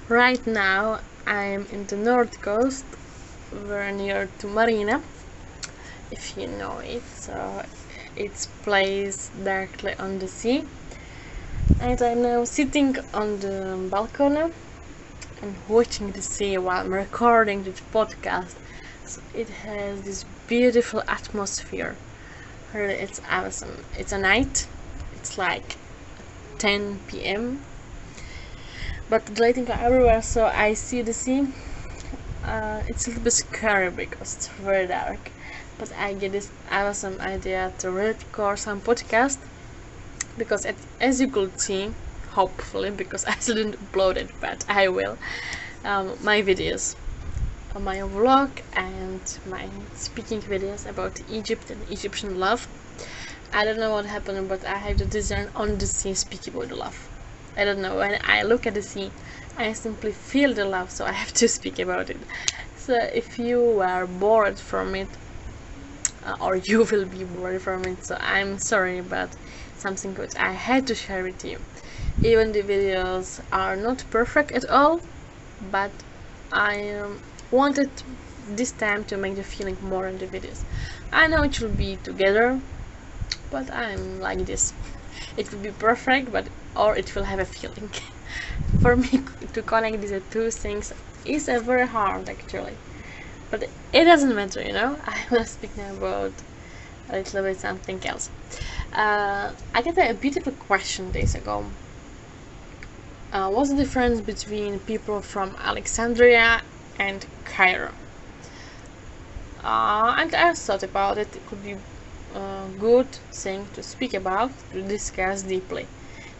Right now, I'm in the north coast, very near to Marina, if you know it. So it's placed directly on the sea, and I'm now sitting on the balcony and watching the sea while I'm recording this podcast. So it has this beautiful atmosphere. Really, it's awesome. It's a night. It's like 10 p.m. But the lighting are everywhere, so I see the sea. It's a little bit scary because it's very dark. But I get this awesome idea to record some podcast because as you could see, hopefully, because I still didn't upload it, but I will. My videos, my vlog and my speaking videos about Egypt and Egyptian love. I don't know what happened, but I have the desire on the sea speak about the love. I don't know, when I look at the sea, I simply feel the love, so I have to speak about it. So if you are bored from it, or you will be bored from it, so I'm sorry, but something which I had to share with you. Even the videos are not perfect at all, but I wanted this time to make the feeling more in the videos. I know it will be together, but I'm like this. It will be perfect, but or it will have a feeling. For me to connect these two things is very hard actually. But it doesn't matter, you know. I will speak now about a little bit something else. I got a beautiful question days ago. What's the difference between people from Alexandria and Cairo? And I thought about it. It could be a good thing to speak about, to discuss deeply,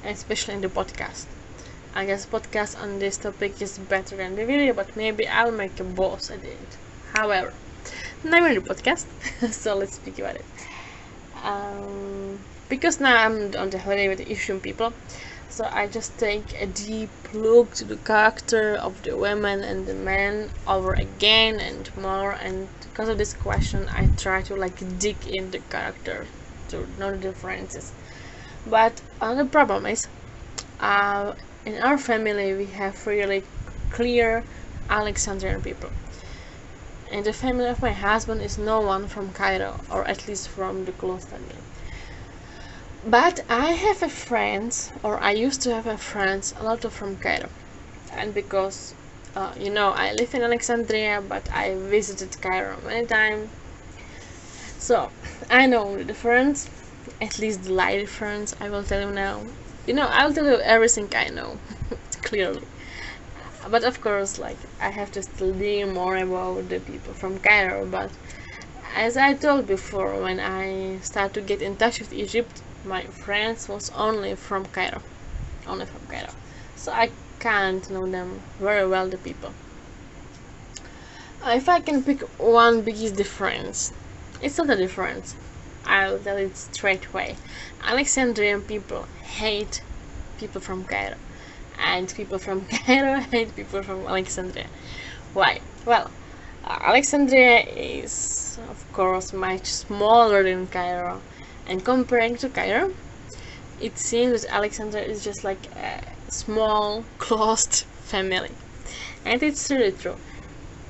and especially in the podcast. I guess podcast on this topic is better than the video, but maybe I'll make a boss at it. However, I'm in the podcast, so let's speak about it. Because now I'm on the holiday with the Egyptian people, so I just take a deep look to the character of the women and the men over again and more, and because of this question I try to dig in the character to know the differences. But the problem is, in our family we have really clear Alexandrian people. And the family of my husband is no one from Cairo, or at least from the close family. But I have a friends, or I used to have a friends, a lot of from Cairo. And because, I live in Alexandria, but I visited Cairo many times. So, I know the difference, at least the light difference, I will tell you now. I will tell you everything I know, clearly. But of course, I have to study more about the people from Cairo. But as I told before, when I started to get in touch with Egypt, my friends was only from Cairo. So I can't know them very well, the people. If I can pick one biggest difference, it's not a difference. I'll tell it straight away. Alexandrian people hate people from Cairo, and people from Cairo hate people from Alexandria. Why? Well, Alexandria is, of course, much smaller than Cairo, and comparing to Cairo, it seems that Alexandria is just like a small, closed family. And it's really true.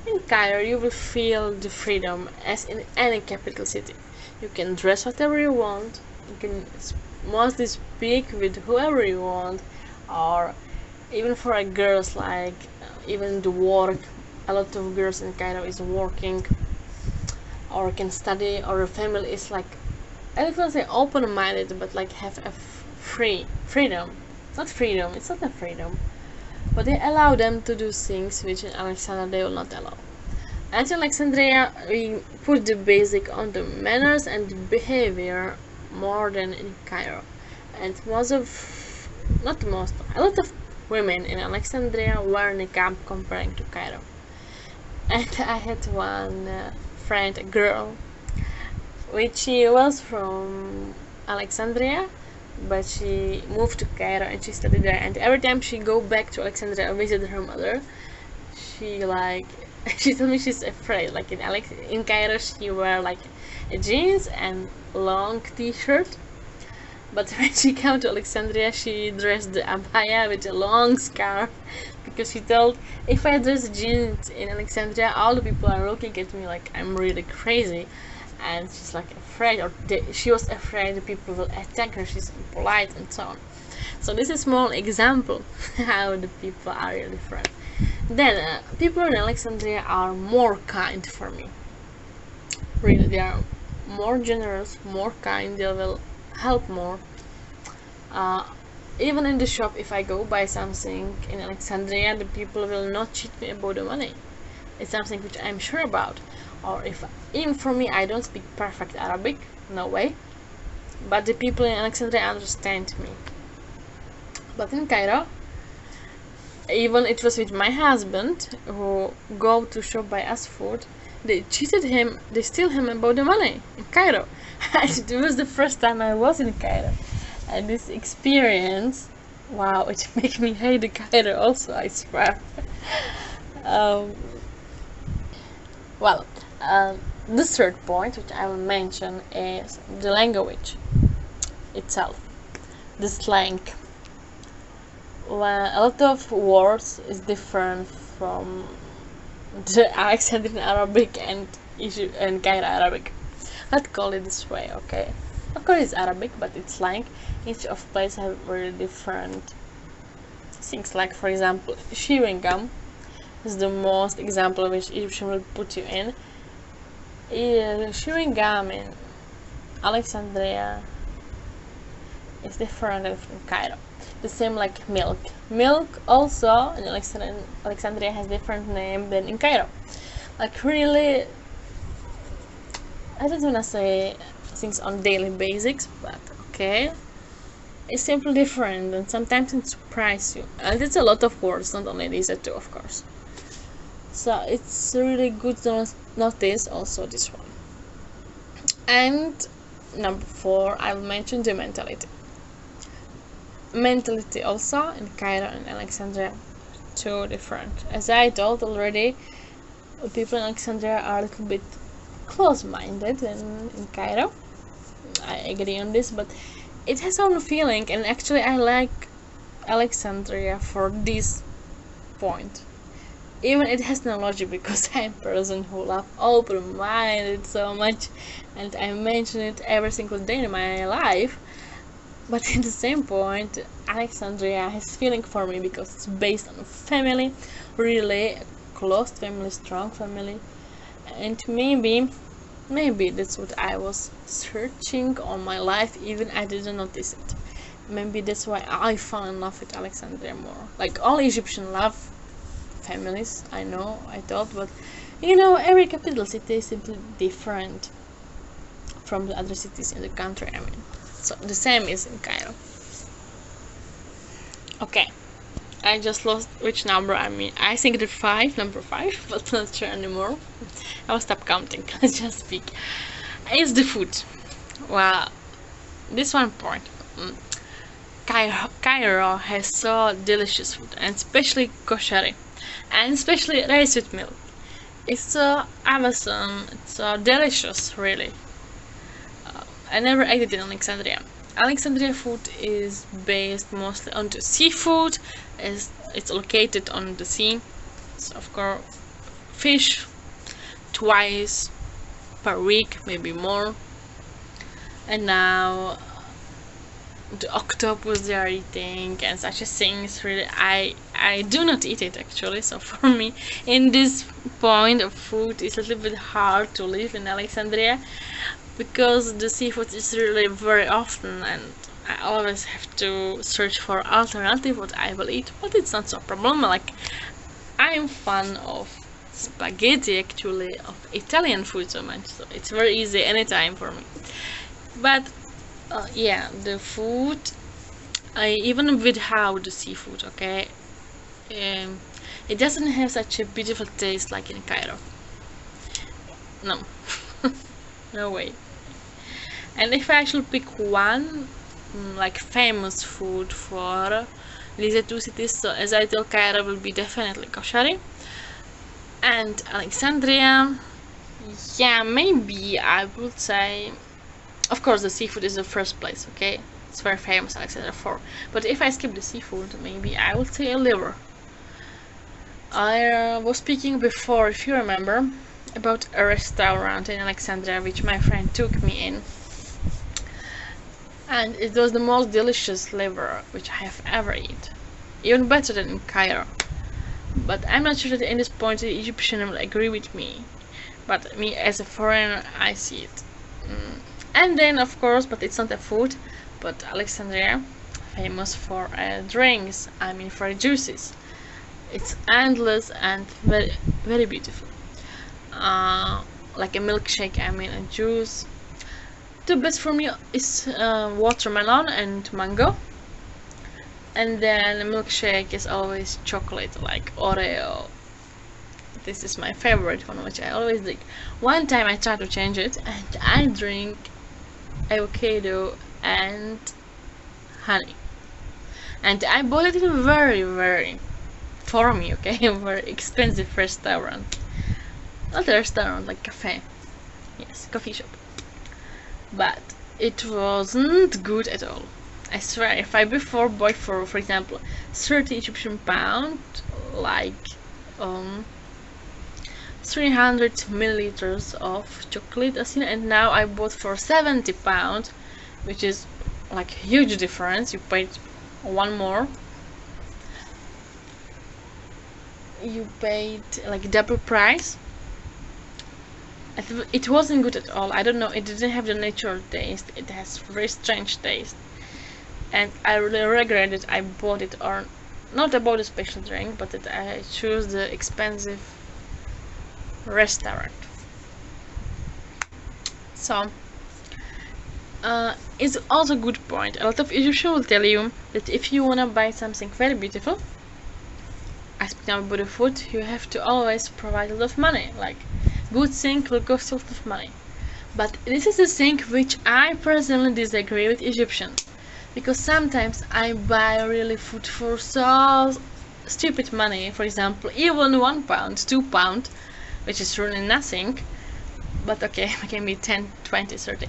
In Cairo, you will feel the freedom as in any capital city. You can dress whatever you want, you can mostly speak with whoever you want, or even for a girls, even the work, a lot of girls in Cairo is working or can study, or a family is I don't want to say open-minded, but have a freedom. It's not a freedom, but they allow them to do things which in Alexandria they will not allow. And in Alexandria we put the basic on the manners and the behavior more than in Cairo. And a lot of women in Alexandria wear Niqab comparing to Cairo. And I had one friend, a girl, which she was from Alexandria, but she moved to Cairo and she studied there. And every time she go back to Alexandria and visit her mother, she she told me she's afraid. In Cairo she wear a jeans and long t-shirt, But when she came to Alexandria, she dressed the abaya with a long scarf, because she told, if I dress jeans in Alexandria, all the people are looking at me like I'm really crazy. And she's like afraid, or she was afraid the people will attack her, she's impolite and so on. So this is a small example how the people are really different. Then people in Alexandria are more kind for me. Really, they are more generous, more kind, they will help more. Even in the shop, if I go buy something in Alexandria, the people will not cheat me about the money. It's something which I'm sure about. Or if, even for me, I don't speak perfect Arabic, no way, but the people in Alexandria understand me. But in Cairo, even it was with my husband, who go to shop buy us food, they cheated him, they steal him about the money in Cairo. It was the first time I was in Cairo, and this experience, wow, it made me hate the Cairo also, I swear. Well, the third point which I will mention is the language itself, the slang. Well, a lot of words is different from the Alexandrian Arabic and Cairo Arabic. Let's call it this way, okay? Of course it's Arabic, but it's slang. Each of place have very different things. Like, for example, chewing gum is the most example which Egyptian will put you in. Chewing gum in Alexandria is different than from Cairo. The same like milk. Milk also in Alexandria has different name than in Cairo. Like, really, I don't wanna say things on daily basics, but okay, it's simply different, and sometimes it surprises you. And it's a lot of words, not only these two, of course. So it's really good to notice also this one. And number 4, I will mention the mentality. Mentality also in Cairo and Alexandria, too different. As I told already, people in Alexandria are a little bit close-minded than in Cairo. I agree on this, but it has own feeling, and actually I like Alexandria for this point. Even it has no logic, because I'm a person who love open-minded so much, and I mention it every single day in my life. But at the same point, Alexandria has feeling for me because it's based on family, really close family, strong family, and maybe that's what I was searching all my life, even I didn't notice it. Maybe that's why I fell in love with Alexandria more. Like, all Egyptian love families, I know, I thought, but you know, every capital city is simply different from the other cities in the country, I mean. So the same is in Cairo. Okay, I just lost which number I mean. I think the number 5, but not sure anymore. I will stop counting. Let's just speak. It's the food. Well, this one point. Cairo has so delicious food, and especially koshari, and especially rice with milk. It's so awesome. It's so delicious, really. I never ate it in Alexandria. Alexandria food is based mostly on the seafood, as it's located on the sea. So of course, fish twice per week, maybe more. And now the octopus they are eating and such a things. Really, I do not eat it actually. So for me, in this point of food, it's a little bit hard to live in Alexandria, because the seafood is really very often, and I always have to search for alternative what I will eat. But it's not so problem. Like, I'm fan of spaghetti actually, of Italian food so much, so it's very easy anytime for me. But yeah, the food, even without the seafood, okay, it doesn't have such a beautiful taste like in Cairo. No. No way. And if I should pick one like famous food for these two cities, so as I told, Cairo will be definitely koshari, and Alexandria, yeah, maybe I would say, of course, the seafood is the first place, okay, It's very famous, Alexandria for. But if I skip the seafood, maybe I would say a liver. I was speaking before, if you remember, about a restaurant in Alexandria which my friend took me in. And it was the most delicious liver which I have ever eaten. Even better than in Cairo. But I'm not sure that in this point the Egyptian will agree with me. But me as a foreigner, I see it. And then, of course, but it's not a food, but Alexandria, famous for drinks, I mean for juices. It's endless and very, very beautiful. Like a milkshake, I mean a juice. The best for me is watermelon and mango. And then the milkshake is always chocolate, like Oreo. This is my favorite one, which I always drink. One time I tried to change it, and I drink avocado and honey. And I bought it in a very, very, for me, okay, a very expensive restaurant. Not a restaurant, like cafe. Yes, coffee shop. But it wasn't good at all. I swear, if I before bought for example, 30 Egyptian pound, like 300 milliliters of chocolate, and now I bought for 70 pound, which is like a huge difference. You paid one more. You paid like double price. It wasn't good at all. I don't know. It didn't have the natural taste. It has very strange taste. And I really regret that I bought it, or not about a special drink, but that I chose the expensive restaurant. So it's also a good point. A lot of Egyptians will tell you that if you wanna buy something very beautiful, I speak now about the food, you have to always provide a lot of money. Like, good thing will cost a lot of money. But this is the thing which I personally disagree with Egyptians. Because sometimes I buy really food for so stupid money. For example, even 1 pound, 2 pound, which is really nothing. But okay, it can be 10, 20, 30.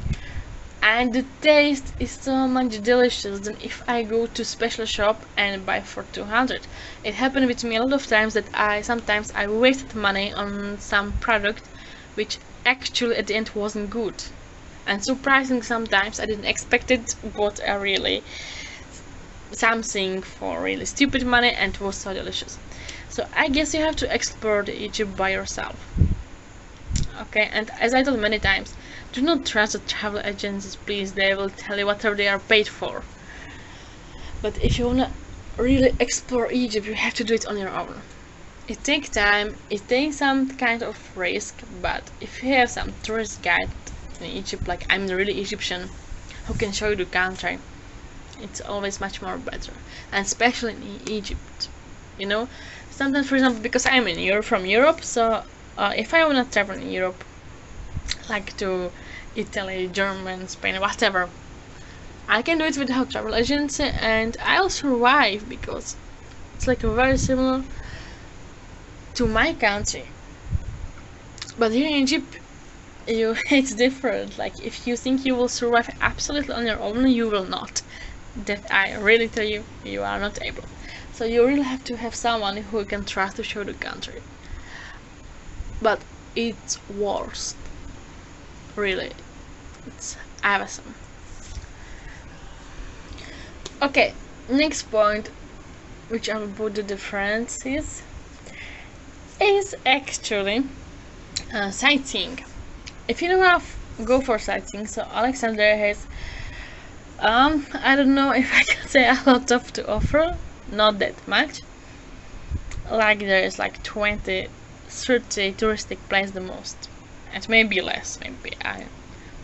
And the taste is so much delicious than if I go to special shop and buy for 200. It happened with me a lot of times that sometimes I wasted money on some product which actually at the end wasn't good. And surprising, sometimes I didn't expect it, bought a really something for really stupid money and it was so delicious. So I guess you have to explore the Egypt by yourself. Okay, and as I told many times, do not trust the travel agencies, please. They will tell you whatever they are paid for. But if you wanna really explore Egypt, you have to do it on your own. It takes time, it takes some kind of risk, but if you have some tourist guide in Egypt, like I'm the really Egyptian who can show you the country, it's always much more better. And especially in Egypt, you know, sometimes, for example, because I'm in Europe, from Europe, so if I wanna travel in Europe, like to Italy, Germany, Spain, whatever, I can do it without travel agency and I'll survive because it's like very similar to my country. But here in Egypt, it's different. Like, if you think you will survive absolutely on your own, you will not. That I really tell you, you are not able. So you really have to have someone who you can trust to show the country. But it's worst. Really, it's awesome. Okay, next point, which I will put the differences, is actually sightseeing. If you want to go for sightseeing, so Alexandria has I don't know if I can say a lot of to offer, not that much. Like there is like 20, 30 touristic places the most. And maybe less, maybe I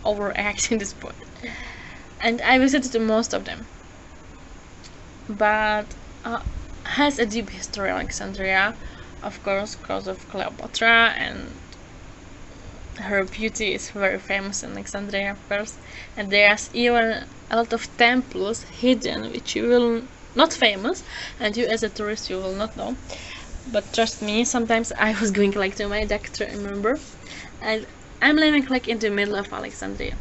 overact in this point. And I visited most of them. But has a deep history, Alexandria, of course, because of Cleopatra, and her beauty is very famous in Alexandria, of course. And there's even a lot of temples hidden, which you will not famous, and you as a tourist you will not know. But trust me, sometimes I was going like to my doctor, I remember, and I'm living like in the middle of Alexandria.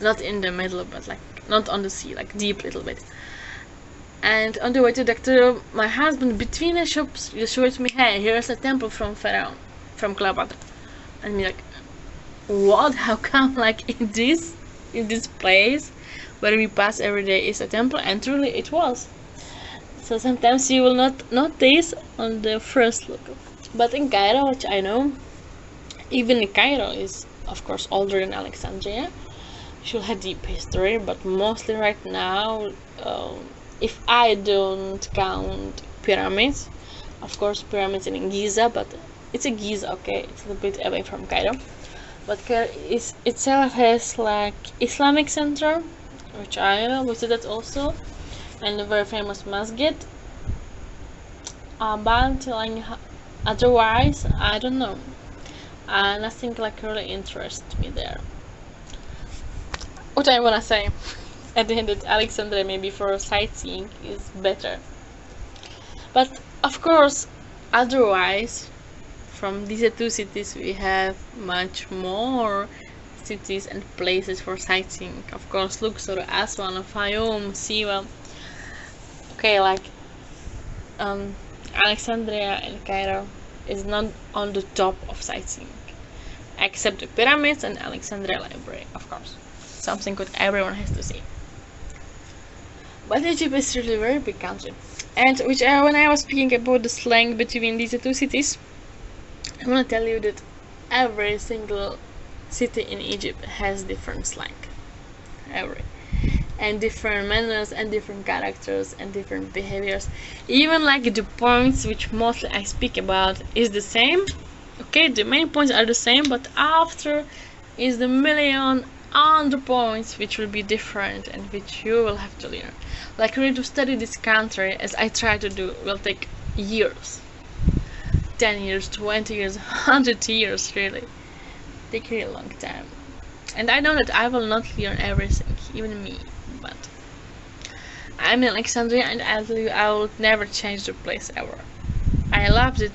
Not in the middle, but like not on the sea, like deep little bit. And on the way to doctor, my husband between the shops just showed me, hey, here's a temple from Pharaoh, from Cleopatra. And me like, what? How come like in this place where we pass every day is a temple? And truly it was. So sometimes you will not notice on the first look. But in Cairo, which I know, even Cairo is of course older than Alexandria. She'll have deep history, but mostly right now, if I don't count pyramids, of course pyramids in Giza, but it's a Giza, okay, it's a little bit away from Cairo. But Cairo itself has like Islamic center, which I visited also, and a very famous masjid. But like otherwise, I don't know. Nothing like really interests me there. What I wanna say at the end, that Alexandria maybe for sightseeing is better. But of course, otherwise, from these two cities we have much more cities and places for sightseeing. Of course, Luxor, Aswan, Fayoum, Siwa. Okay, like Alexandria and Cairo is not on the top of sightseeing, except the pyramids and Alexandria Library, of course. Something that everyone has to see. But Egypt is really a very big country. And when I was speaking about the slang between these two cities, I want to tell you that every single city in Egypt has different slang. And different manners and different characters and different behaviors. Even like the points which mostly I speak about is the same. Okay, the main points are the same, but after is the million other points which will be different and which you will have to learn. Like really to study this country, as I try to do, will take years. 10 years, 20 years, 100 years really. Take really a long time. And I know that I will not learn everything, even me, but I'm in Alexandria and I tell you, I will never change the place ever. I loved it.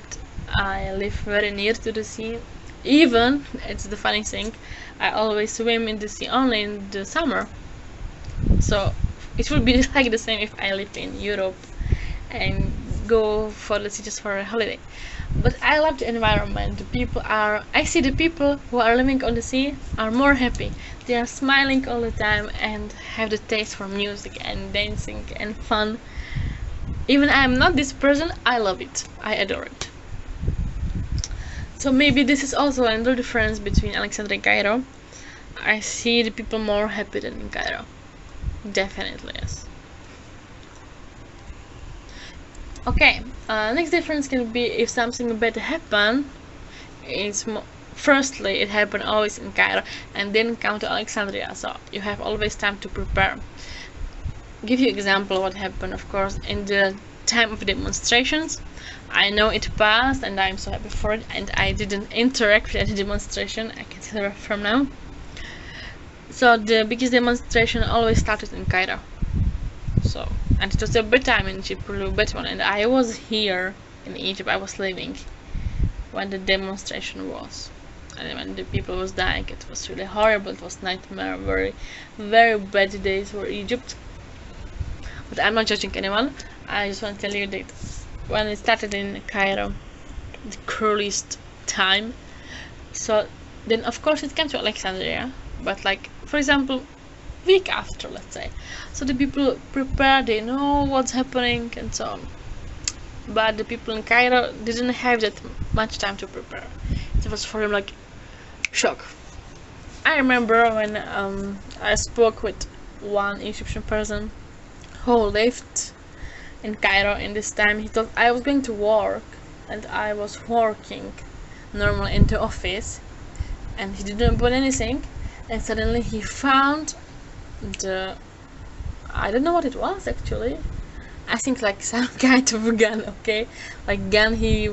I live very near to the sea. Even, it's the funny thing, I always swim in the sea only in the summer. So it would be like the same if I lived in Europe and go for the sea just for a holiday. But I love the environment. I see the people who are living on the sea are more happy. They are smiling all the time and have the taste for music and dancing and fun. Even I am not this person, I love it. I adore it. So maybe this is also another difference between Alexandria and Cairo. I see the people more happy than in Cairo. Definitely, yes. Okay, next difference can be if something bad happen. Firstly, it happened always in Cairo and then come to Alexandria, so you have always time to prepare. Give you example what happened, of course, in the time of demonstrations. I know it passed and I'm so happy for it, and I didn't interact with any demonstration, I can tell you from now. So the biggest demonstration always started in Cairo. So, and it was a bad time in Egypt, really bad one, and I was here in Egypt, I was living when the demonstration was. And when the people was dying, it was really horrible, it was nightmare, very, very bad days for Egypt. But I'm not judging anyone, I just want to tell you that when it started in Cairo, the coolest time, so then of course it came to Alexandria, but like, for example, week after, let's say. So the people prepare, they know what's happening and so on. But the people in Cairo didn't have that much time to prepare. It was for them like shock. I remember when I spoke with one Egyptian person who lived in Cairo in this time. He thought I was going to work and I was working normally in the office and he didn't put anything, and suddenly he found I don't know what it was actually. I think like some kind of gun, okay? Like gun, he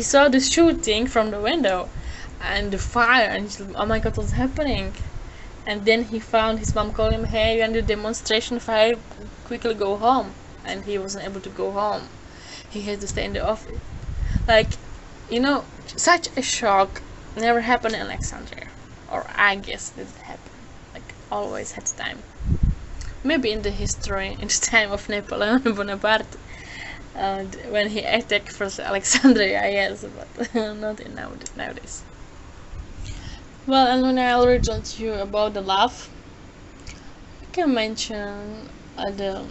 saw the shooting from the window and the fire, and he's like, oh my god, what's happening? And then he found his mom called him, hey, you're in the demonstration fire, quickly go home. And he wasn't able to go home. He had to stay in the office. Like, you know, such a shock never happened in Alexandria. Or I guess didn't happen. Like, always had time. maybe in the history, in the time of Napoleon Bonaparte, when he attacked first Alexandria, yes, but not in nowadays. Well, and when I already told you about the love, I can mention the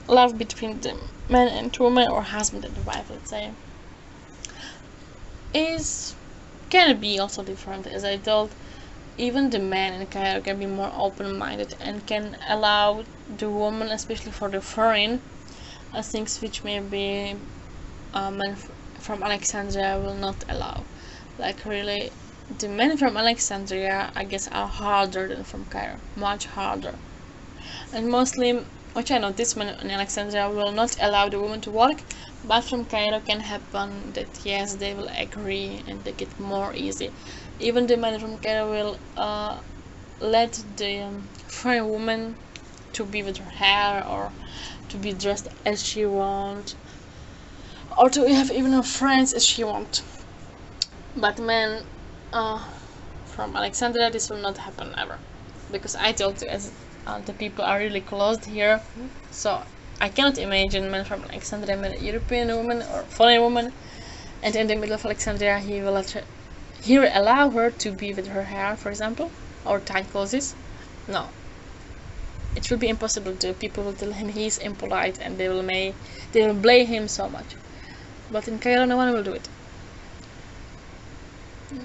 love between the man and woman, or husband and wife, let's say, can be also different. As I told, even the man in Cairo can be more open-minded and can allow the woman, especially for the foreign things which maybe men from Alexandria will not allow. Like really, the men from Alexandria, I guess, are harder than from Cairo, much harder. And mostly, which I noticed, men in Alexandria will not allow the woman to work, but from Cairo can happen that yes, they will agree and they get more easy. Even the men from Cairo will let the foreign woman to be with her hair, or to be dressed as she wants, or to have even her friends as she wants. But men from Alexandria, this will not happen ever, because I told you, as the people are really closed here, so I cannot imagine men from Alexandria met a European woman or foreign woman, and in the middle of Alexandria he will allow her to be with her hair, for example, or tight clothes. No, it will be impossible to. People will tell him he's impolite, and they will blame him so much. But in Cairo, no one will do it.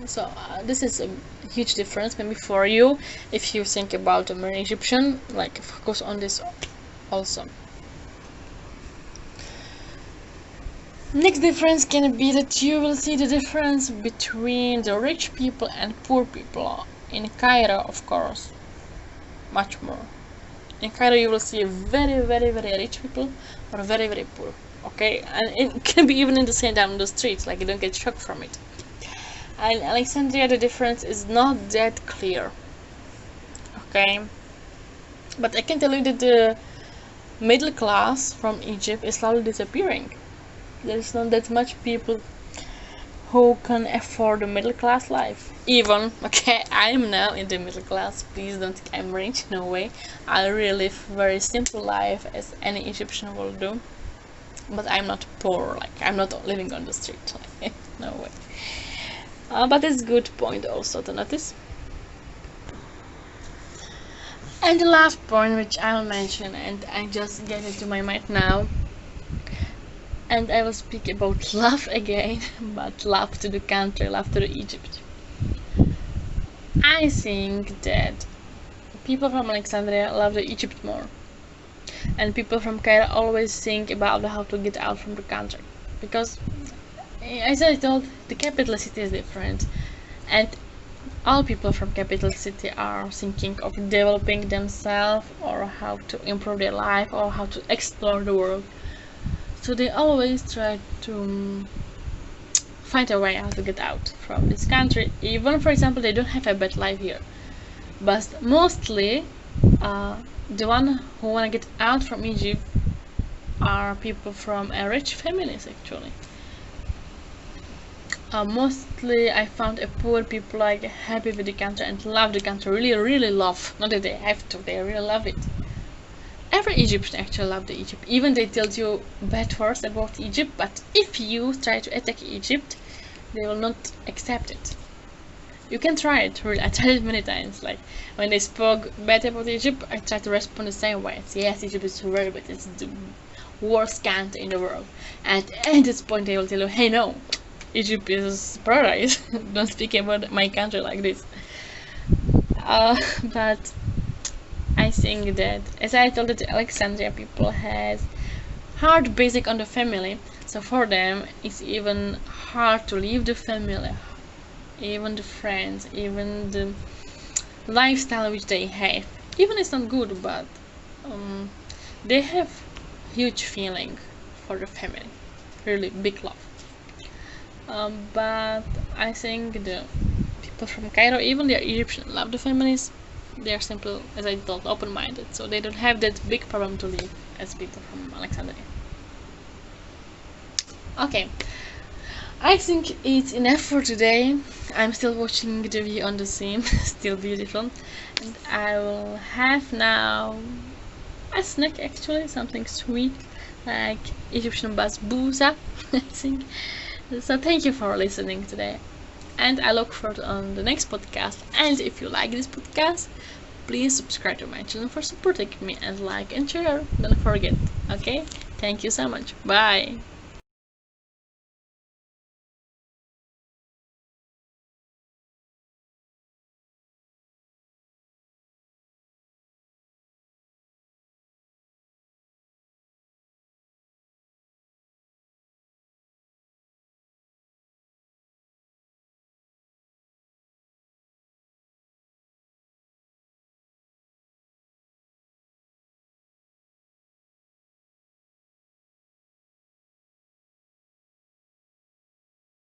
So this is a huge difference, maybe for you, if you think about an Egyptian, like focus on this also. Next difference can be that you will see the difference between the rich people and poor people. In Cairo, of course, much more. In Cairo you will see very, very, very rich people, or very, very poor. Okay, and it can be even in the same time on the streets, like you don't get shocked from it. And in Alexandria the difference is not that clear. Okay, but I can tell you that the middle class from Egypt is slowly disappearing. There's not that much people who can afford the middle class life. Even, okay, I'm now in the middle class, please don't think I'm rich, no way. I really live very simple life as any Egyptian will do. But I'm not poor, like I'm not living on the street, like no way. But it's a good point also to notice. And the last point which I'll mention, and I just get it to my mind now, and I will speak about love again, but love to the country, love to the Egypt. I think that people from Alexandria love the Egypt more, and people from Cairo always think about how to get out from the country, because as I told, the capital city is different, and all people from capital city are thinking of developing themselves, or how to improve their life, or how to explore the world. So they always try to find a way how to get out from this country. Even, for example, they don't have a bad life here, but mostly the one who want to get out from Egypt are people from rich families, actually. Mostly I found a poor people like happy with the country and love the country, really, really love. Not that they have to, they really love it. Every Egyptian actually loves Egypt. Even they tell you bad words about Egypt, but if you try to attack Egypt, they will not accept it. You can try it, really. I tried it many times. Like when they spoke bad about Egypt, I tried to respond the same way. Yes, Egypt is very bad. It's the worst country in the world. And at this point, they will tell you, "Hey, no, Egypt is paradise. Don't speak about my country like this." But I think that, as I told, that the Alexandria people has hard basic on the family, so for them it's even hard to leave the family, even the friends, even the lifestyle which they have. Even it's not good, but they have huge feeling for the family, really big love. But I think the people from Cairo, even the Egyptian, love the families. They are simple, as I told, open-minded, so they don't have that big problem to leave as people from Alexandria. Okay, I think it's enough for today. I'm still watching the view on the sea, still beautiful, and I will have now a snack actually, something sweet like Egyptian basbousa. I think. So thank you for listening today, and I look forward on the next podcast. And if you like this podcast, please subscribe to my channel for supporting me, and like and share, don't forget. Okay, thank you so much. Bye.